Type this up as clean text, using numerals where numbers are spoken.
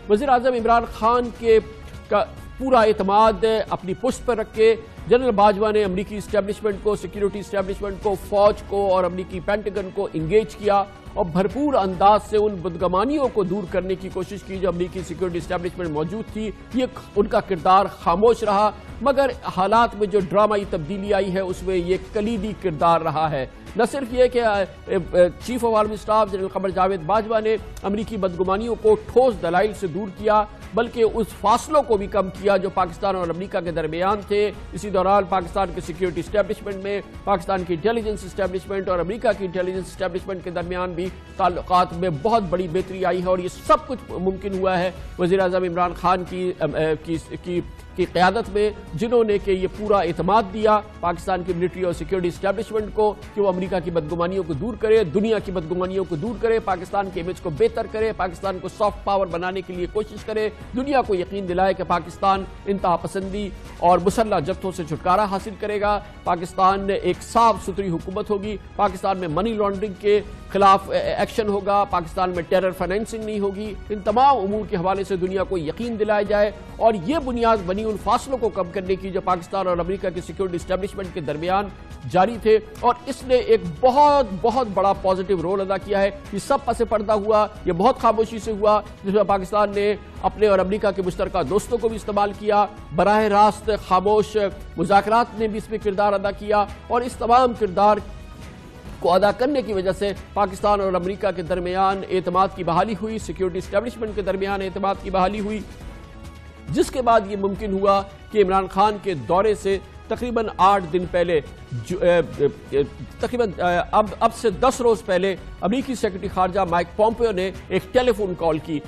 وزیر اعظم عمران خان کے پورا اعتماد اپنی پشت پر رکھ کے جنرل باجوہ نے امریکی اسٹیبلشمنٹ کو، سیکیورٹی اسٹیبلشمنٹ کو، فوج کو اور امریکی پینٹاگن کو انگیج کیا اور بھرپور انداز سے ان بدگمانیوں کو دور کرنے کی کوشش کی جو امریکی سیکیورٹی اسٹیبلشمنٹ موجود تھی۔ یہ ان کا کردار خاموش رہا، مگر حالات میں جو ڈرامائی تبدیلی آئی ہے اس میں یہ کلیدی کردار رہا ہے۔ نہ صرف یہ کہ chief of army staff general Qamar Javed Bajwa نے امریکی بدگمانیوں کو ٹھوس دلائل سے دور کیا، بلکہ اس فاصلوں کو بھی کم کیا جو پاکستان اور امریکہ کے درمیان تھے۔ اسی دوران پاکستان کے سیکیورٹی اسٹیبلشمنٹ میں، پاکستان کی انٹیلیجنس اسٹیبلشمنٹ اور امریکہ کی انٹیلیجنس اسٹیبلشمنٹ کے درمیان بھی تعلقات میں بہت بڑی بہتری آئی ہے، اور یہ سب کچھ ممکن ہوا ہے وزیر اعظم عمران خان کی قیادت میں، جنہوں نے کہ یہ پورا اعتماد دیا پاکستان کی ملٹری اور سیکیورٹی اسٹیبلشمنٹ کو کہ وہ امریکہ کی بدگمانیوں کو دور کرے، دنیا کی بدگمانیوں کو دور کرے، پاکستان کے امیج کو بہتر کرے، پاکستان کو سافٹ پاور بنانے کے لیے کوشش کرے، دنیا کو یقین دلائے کہ پاکستان انتہا پسندی اور مسلح جبتوں سے چھٹکارا حاصل کرے گا، پاکستان میں ایک صاف ستھری حکومت ہوگی، پاکستان میں منی لانڈرنگ کے خلاف ایکشن ہوگا، پاکستان میں ٹیرر فائنینسنگ نہیں ہوگی۔ ان تمام امور کے حوالے سے دنیا کو یقین دلایا جائے، اور یہ بنیاد بنی ان فاصلوں کو کم کرنے کی جو پاکستان اور امریکہ کی سیکیورٹی اسٹیبلشمنٹ کے درمیان جاری تھے، اور اس نے ایک بہت بڑا پازیٹیو رول ادا کیا ہے۔ یہ سب پس پردہ ہوا، یہ بہت خاموشی سے ہوا، جس میں پاکستان نے اپنے اور امریکہ کے مشترکہ دوستوں کو بھی استعمال کیا، براہ راست خاموش مذاکرات نے بھی اس میں کردار ادا کیا، اور اس تمام کردار کو ادا کرنے کی وجہ سے پاکستان اور امریکہ کے درمیان اعتماد کی بحالی ہوئی، سیکیورٹی اسٹیبلشمنٹ کے درمیان اعتماد کی بحالی ہوئی، جس کے بعد یہ ممکن ہوا کہ عمران خان کے دورے سے تقریباً 8 دن پہلے، تقریباً اب سے 10 روز پہلے امریکی سیکرٹری خارجہ مائک پومپیو نے ایک ٹیلی فون کال کی۔